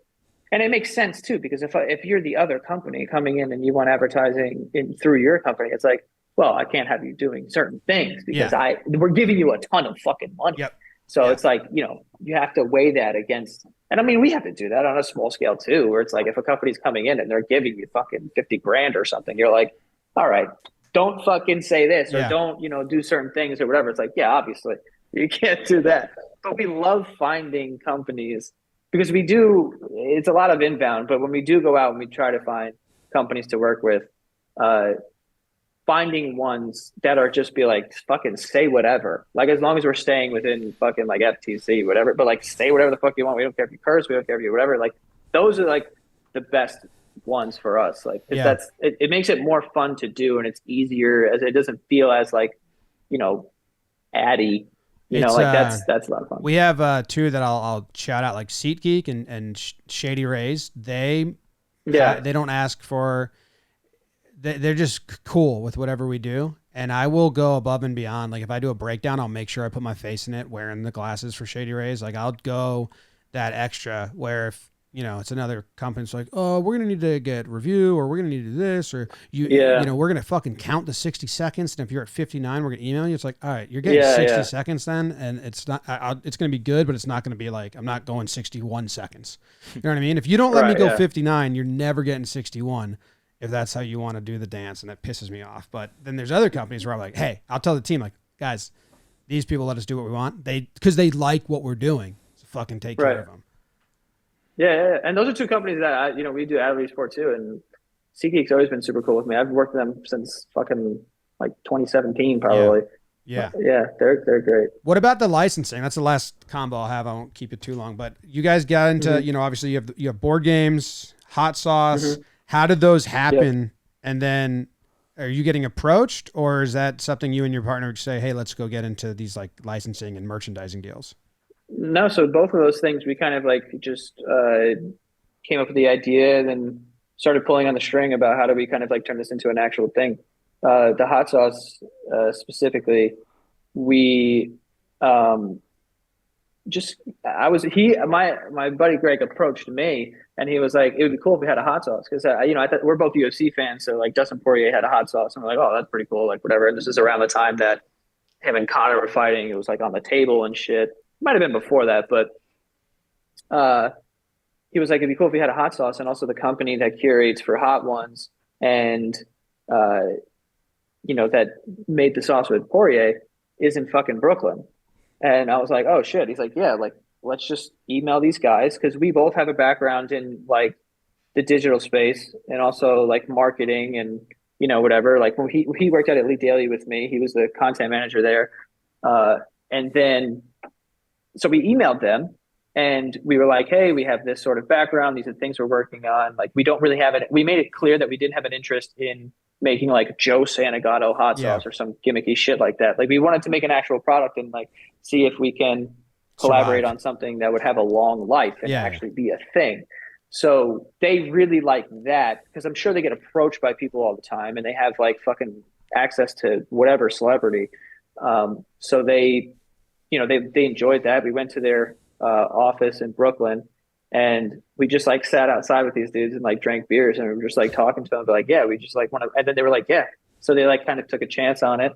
and it makes sense too, because if you're the other company coming in and you want advertising through your company, it's like, well, I can't have you doing certain things because we're giving you a ton of fucking money. Yep. So Yeah. it's like, you have to weigh that against, and I mean, we have to do that on a small scale too, where it's like if a company's coming in and they're giving you fucking 50 grand or something, you're like, all right, don't fucking say this or Yeah. don't, do certain things or whatever. It's like, yeah, obviously you can't do that. But we love finding companies because it's a lot of inbound, but when we do go out and we try to find companies to work with, uh, finding ones that are just be like fucking say whatever. Like as long as we're staying within fucking like FTC, whatever, but like say whatever the fuck you want. We don't care if you curse, we don't care if you whatever. Like those are like the best ones for us. Like because Yeah. it makes it more fun to do and it's easier as it doesn't feel as like, you know, addy. It's Like that's a lot of fun. we have two that I'll shout out, like SeatGeek and Shady Rays. Yeah. They don't ask for, they're just cool with whatever we do. And I will go above and beyond. Like if I do a breakdown, I'll make sure I put my face in it wearing the glasses for Shady Rays. Like I'll go that extra where if, it's another company. It's like, oh, we're going to need to get review, or we're going to need to do this, or Yeah. we're going to fucking count the 60 seconds. And if you're at 59, we're going to email you. It's like, all right, you're getting Yeah. 60 Yeah. seconds then. And it's not, it's going to be good, but it's not going to be like, I'm not going 61 seconds. You know what I mean? If you don't let me Right. go Yeah. 59, you're never getting 61 if that's how you want to do the dance, and that pisses me off. But then there's other companies where I'm like, hey, I'll tell the team, like, guys, these people let us do what we want. Because they like what we're doing. So fucking take care Right. of them. Yeah, yeah, yeah. And those are two companies that we do ad sport too. And SeatGeek's always been super cool with me. I've worked with them since fucking like 2017 Yeah. probably. Yeah. Yeah, they're great. What about the licensing? That's the last combo I'll have. I won't keep it too long. But you guys got into, obviously you have board games, hot sauce. Hmm. How did those Yep. happen? And then are you getting approached, or is that something you and your partner would say, hey, let's go get into these like licensing and merchandising deals? No, so both of those things we kind of like just came up with the idea and then started pulling on the string about how do we kind of like turn this into an actual thing. The hot sauce specifically, we um, just I was he my buddy Greg approached me and he was like it would be cool if we had a hot sauce because I thought we're both UFC fans, so like Dustin Poirier had a hot sauce and we're like, oh, that's pretty cool, like whatever. And this is around the time that him and Connor were fighting. It was like on the table and shit. Might have been before that, but uh he was like, it'd be cool if we had a hot sauce, and also the company that curates for hot ones and uh that made the sauce with Poirier is in fucking Brooklyn. And I was like, oh shit. He's like, yeah, like let's just email these guys because we both have a background in like the digital space and also like marketing and whatever. Like when he worked at Elite Daily with me, he was the content manager there. And then so we emailed them and we were like, hey, we have this sort of background. These are things we're working on. Like we don't really have it. We made it clear that we didn't have an interest in making like Joe Santagato hot Yeah. sauce or some gimmicky shit like that. Like we wanted to make an actual product and like see if we can collaborate Survive. on something that would have a long life and Yeah. actually be a thing. So they really like that because I'm sure they get approached by people all the time and they have like fucking access to whatever celebrity. So they enjoyed that. We went to their office in Brooklyn and we just like sat outside with these dudes and like drank beers and we were just like talking to them, but like, yeah, we just like want to, and then they were like, yeah. So they like kind of took a chance on it.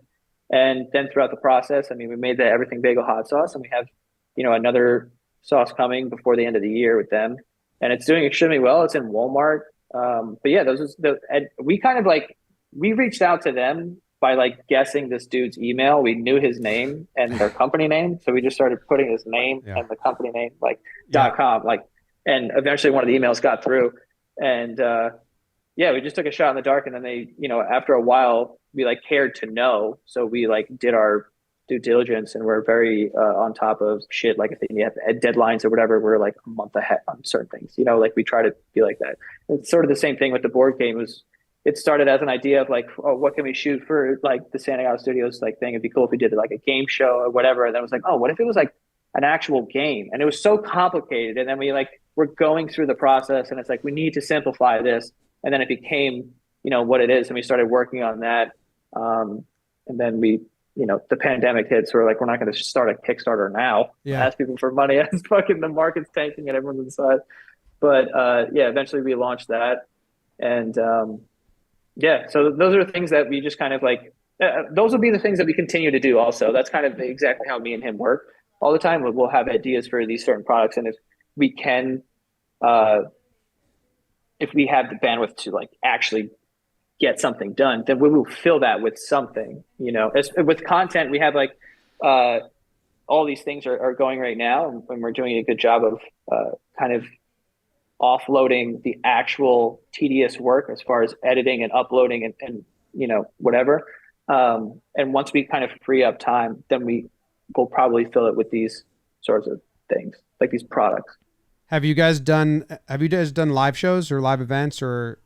And then throughout the process, I mean, we made the everything bagel hot sauce and we have, another sauce coming before the end of the year with them. And it's doing extremely well. It's in Walmart. But yeah, and we kind of like, we reached out to them by like guessing this dude's email. We knew his name and their company name. So we just started putting his name Yeah. and the company name, like Yeah. .com, like, and eventually one of the emails got through and, yeah, we just took a shot in the dark and then they, after a while we like cared to know. So we like did our due diligence and we're very, on top of shit. Like if they have deadlines or whatever, we're like a month ahead on certain things, like we try to be like that. It's sort of the same thing with the board game. It started as an idea of like, oh, what can we shoot for like the Santagato Studios like thing? It'd be cool if we did like a game show or whatever. And then it was like, oh, what if it was like an actual game? And it was so complicated. And then we're going through the process and it's like, we need to simplify this. And then it became, what it is. And we started working on that. And then the pandemic hits. So we're like, we're not going to start a Kickstarter now. Yeah. Ask people for money as fucking the market's tanking and everyone's inside. But yeah, eventually we launched that. And yeah, so those are things that we just kind of like, those will be the things that we continue to do also. That's kind of exactly how me and him work. all the time. We'll have ideas for these certain products, and we can, uh, if we have the bandwidth to like actually get something done, then we will fill that with something. With content, we have like all these things are going right now, and we're doing a good job of kind of offloading the actual tedious work as far as editing and uploading and whatever. And once we kind of free up time, then we will probably fill it with these sorts of things, like these products. Have you guys done live shows or live events, or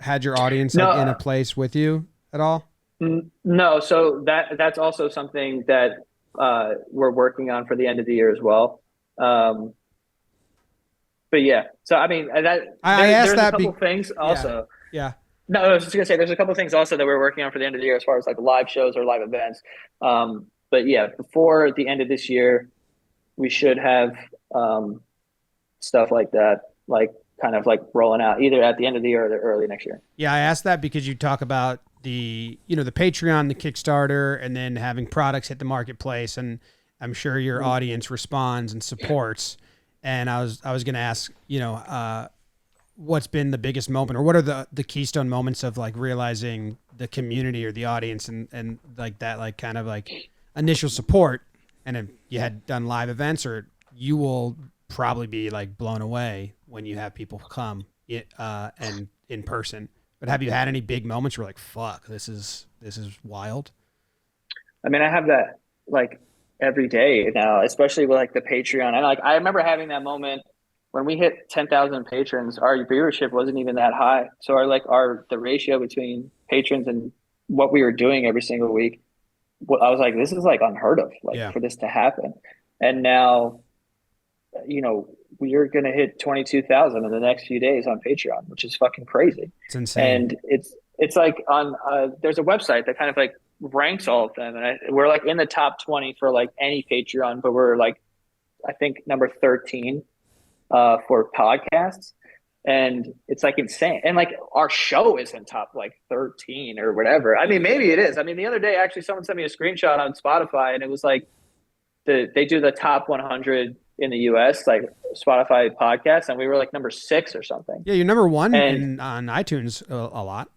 had your audience No, in a place with you at all? no. So that's also something that we're working on for the end of the year as well. But yeah, so I mean, I asked there's that a couple things also. Yeah. No, I was just gonna say there's a couple things also that we're working on for the end of the year as far as like live shows or live events. But yeah, before the end of this year, we should have stuff like that, like kind of like rolling out either at the end of the year or the early next year. Yeah, I asked that because you talk about the Patreon, the Kickstarter, and then having products hit the marketplace, and I'm sure your audience responds and supports. And I was going to ask, what's been the biggest moment, or what are the keystone moments of like realizing the community or the audience and like that, like kind of like initial support. And if you had done live events, or you will probably be like blown away when you have people come and in person. But have you had any big moments where like, fuck, this is wild? I mean, I have that like every day now, especially with like the Patreon. And like I remember having that moment when we hit 10,000 patrons. Our viewership wasn't even that high, so the ratio between patrons and what we were doing every single week, I was like, this is like unheard of, like for this to happen. And now, we're gonna hit 22,000 in the next few days on Patreon, which is fucking crazy. It's insane. And it's like on there's a website that kind of like ranks all of them, and we're like in the top 20 for like any Patreon, but we're like I think number 13 for podcasts, and it's like insane. And like our show isn't top like 13 or whatever. I mean, maybe it is. I mean, the other day actually someone sent me a screenshot on Spotify, and it was like they do the top 100 in the US, like Spotify podcasts, and we were like number 6 or something. Yeah, you're number 1 on iTunes a lot.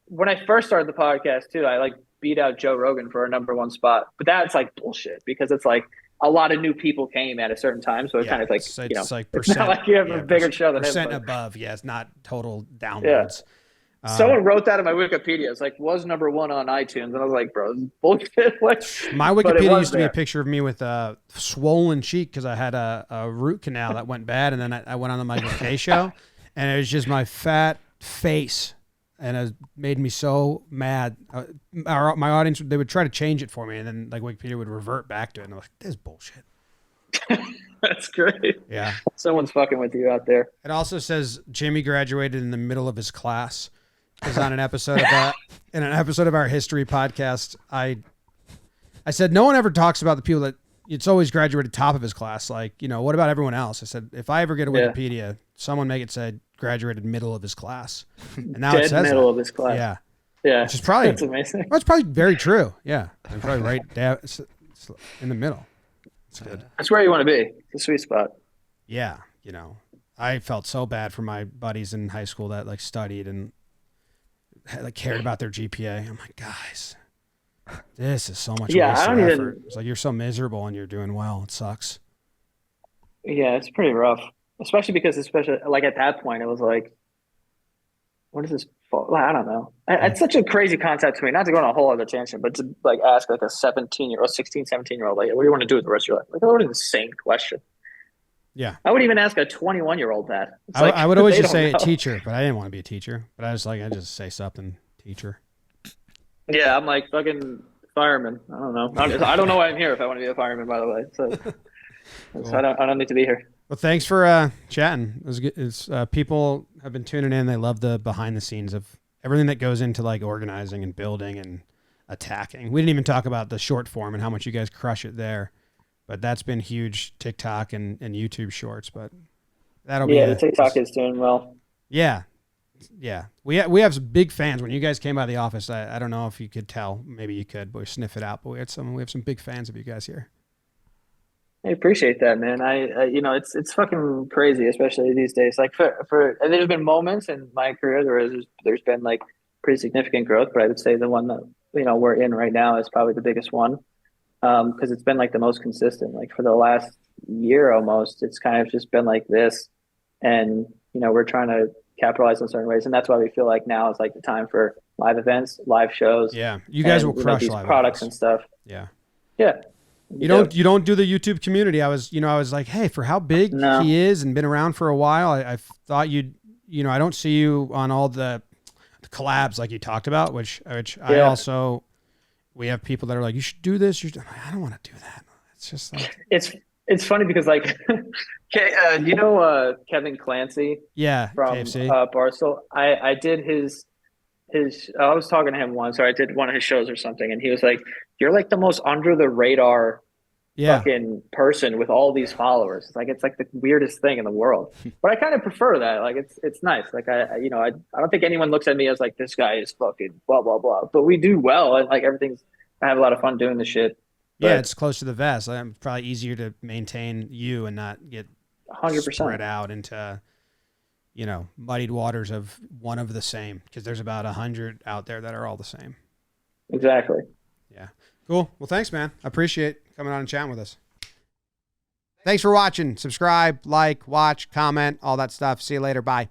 When I first started the podcast too, I like beat out Joe Rogan for a number 1 spot, but that's like bullshit because it's like a lot of new people came at a certain time, so it's kind of like it's like it's not like you have a bigger show than percent him, above. Yeah, it's not total downloads. Yeah. Someone wrote that in my Wikipedia. It's like was number 1 on iTunes, and I was like, bro, this is bullshit. My Wikipedia used to be a picture of me with a swollen cheek because I had a root canal that went bad, and then I went on the Michael K show, and it was just my fat face. And it made me so mad. My audience, they would try to change it for me, and then like Wikipedia would revert back to it. And I'm like, this is bullshit. That's great. Yeah. Someone's fucking with you out there. It also says Jimmy graduated in the middle of his class. Because on an episode of our history podcast, I said no one ever talks about the people that it's always graduated top of his class. Like, what about everyone else? I said, if I ever get a Wikipedia, someone make it say graduated middle of his class. And now it says middle of his class. Yeah. Yeah. Which is probably, that's amazing. That's probably very true. Yeah. I'm probably right in the middle. It's good. That's where you want to be. It's a sweet spot. Yeah. I felt so bad for my buddies in high school that like studied and like cared about their GPA. I'm like, guys, this is so much wasted effort. It's like you're so miserable and you're doing well. It sucks. Yeah, it's pretty rough. Especially like at that point, it was like, what is this for? I don't know. It's such a crazy concept to me, not to go on a whole other tangent, but to like ask like a 17-year-old, 16, 17-year-old, like, what do you want to do with the rest of your life? Like, what an insane question. Yeah. I would even ask a 21-year-old that. I would always just say a teacher, but I didn't want to be a teacher. But I was like, I just say something, teacher. Yeah, I'm like fucking fireman. I don't know. I don't know why I'm here if I want to be a fireman, by the way. So, cool. So I don't need to be here. Well, thanks for chatting. It was good. People have been tuning in. They love the behind the scenes of everything that goes into like organizing and building and attacking. We didn't even talk about the short form and how much you guys crush it there. But that's been huge, TikTok and YouTube shorts. But that'll be the TikTok is doing well. Yeah, yeah, we have some big fans. When you guys came by the office, I don't know if you could tell, maybe you could, but we sniff it out. But we have some big fans of you guys here. I appreciate that, man. You know, it's fucking crazy, especially these days. Like and there's been moments in my career where there's been like pretty significant growth, but I would say the one that, you know, we're in right now is probably the biggest one. Because it's been like the most consistent. Like for the last year almost, it's kind of just been like this. And, you know, we're trying to capitalize in certain ways. And that's why we feel like now is like the time for live events, live shows. Yeah. You guys will crush these live products events. And stuff. Yeah. Yeah. You don't do the YouTube community. I was like, hey, for how big he is and been around for a while, I thought I don't see you on all the collabs like you talked about, which I also, we have people that are like, you should do this. I don't want to do that. It's just like, it's funny because like, you know, Kevin Clancy? Yeah. From KFC. Barstool. I did his, I was talking to him once, or I did one of his shows or something. And he was like, you're like the most under the radar fucking person with all these followers. It's like the weirdest thing in the world. But I kind of prefer that. Like it's nice. Like I don't think anyone looks at me as like this guy is fucking blah blah blah. But we do well, and like I have a lot of fun doing the shit. But yeah, it's close to the vest. It's probably easier to maintain you and not get 100% spread out into, you know, muddied waters of one of the same, because there's about 100 out there that are all the same. Exactly. Yeah. Cool. Well, thanks, man. I appreciate coming on and chatting with us. Thanks for watching. Subscribe, like, watch, comment, all that stuff. See you later. Bye.